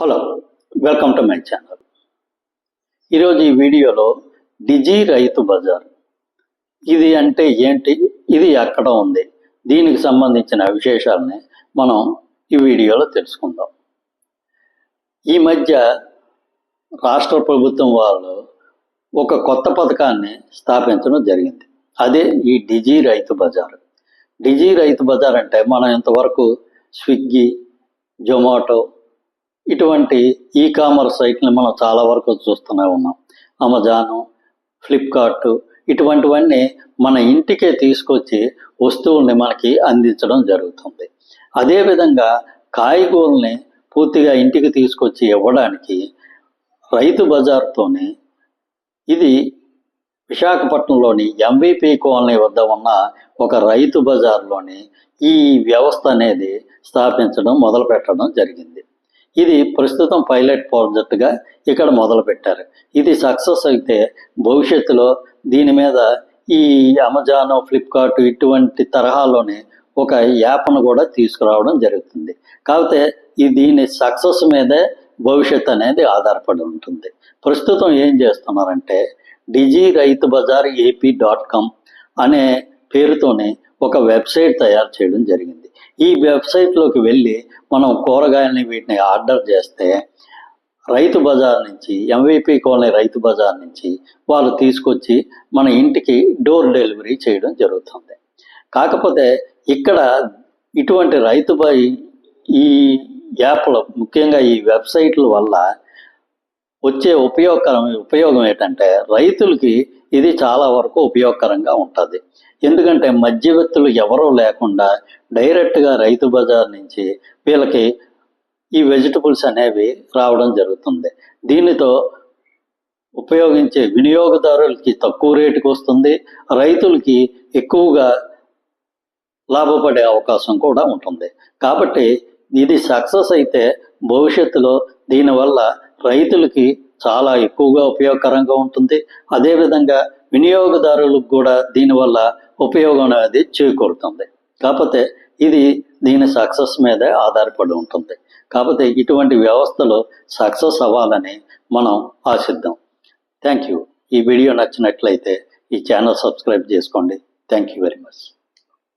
Hello, welcome to my channel. ఈరోజు ఈ వీడియోలో డిజి రైతు బజార్ ఇది అంటే ఏంటి, ఇది ఎక్కడ ఉంది, దీనికి సంబంధించిన విశేషాలని మనం ఈ వీడియోలో తెలుసుకుందాం. ఈ మధ్య రాష్ట్ర ప్రభుత్వం వాళ్ళు ఒక కొత్త పథకాన్ని స్థాపించడం జరిగింది. అదే ఈ డిజి రైతు బజార్. డిజి రైతు బజార్ అంటే మనం ఇంతవరకు స్విగ్గీ, జొమాటో ఇటువంటి ఈ కామర్స్ సైట్ని మనం చాలా వరకు చూస్తూనే ఉన్నాం. అమెజాను, ఫ్లిప్కార్ట్ ఇటువంటివన్నీ మన ఇంటికే తీసుకొచ్చి వస్తువుల్ని మనకి అందించడం జరుగుతుంది. అదేవిధంగా కాయగూరల్ని పూర్తిగా ఇంటికి తీసుకొచ్చి ఇవ్వడానికి రైతు బజార్తోనే ఇది విశాఖపట్నంలోని ఎంవిపి కాలనీ వద్ద ఉన్న ఒక రైతు బజార్లోని ఈ వ్యవస్థ అనేది స్థాపించడం మొదలు పెట్టడం జరిగింది. ఇది ప్రస్తుతం పైలట్ ప్రాజెక్టుగా ఇక్కడ మొదలు పెట్టారు. ఇది సక్సెస్ అయితే భవిష్యత్తులో దీని మీద ఈ అమెజాన్, ఫ్లిప్కార్ట్ ఇటువంటి తరహాలోనే ఒక యాప్ను కూడా తీసుకురావడం జరుగుతుంది. కాకపోతే దీని సక్సెస్ మీదే భవిష్యత్ అనేది ఆధారపడి ఉంటుంది. ప్రస్తుతం ఏం చేస్తున్నారంటే డిజి రైతు బజార్ ఏపీ.com అనే పేరుతోనే ఒక వెబ్సైట్ తయారు చేయడం జరిగింది. ఈ వెబ్సైట్లోకి వెళ్ళి మనం కూరగాయలని వీటిని ఆర్డర్ చేస్తే రైతు బజార్ నుంచి, ఎంవిపి కాలనీ రైతు బజార్ నుంచి వాళ్ళు తీసుకొచ్చి మన ఇంటికి డోర్ డెలివరీ చేయడం జరుగుతుంది. కాకపోతే ఇక్కడ ఇటువంటి ఈ యాప్లో ముఖ్యంగా ఈ వెబ్సైట్ల వల్ల వచ్చే ఉపయోగం ఏంటంటే రైతులకి ఇది చాలా వరకు ఉపయోగకరంగా ఉంటుంది. ఎందుకంటే మధ్యవర్తులు ఎవరూ లేకుండా డైరెక్ట్గా రైతు బజార్ నుంచి వీళ్ళకి ఈ వెజిటబుల్స్ అనేవి రావడం జరుగుతుంది. దీనితో ఉపయోగించే వినియోగదారులకి తక్కువ రేటుకి వస్తుంది, రైతులకి ఎక్కువగా లాభపడే అవకాశం కూడా ఉంటుంది. కాబట్టి ఇది సక్సెస్ అయితే భవిష్యత్తులో దీనివల్ల రైతులకి చాలా ఎక్కువగా ఉపయోగకరంగా ఉంటుంది. అదేవిధంగా వినియోగదారులకు కూడా దీనివల్ల ఉపయోగం అనేది చేకూరుతుంది. కాకపోతే దీని సక్సెస్ మీదే ఆధారపడి ఉంటుంది. కాకపోతే ఇటువంటి వ్యవస్థలు సక్సెస్ అవ్వాలని మనం ఆశిద్దాం. Thank you. ఈ వీడియో నచ్చినట్లయితే ఈ ఛానల్ సబ్స్క్రైబ్ చేసుకోండి. Thank you very much.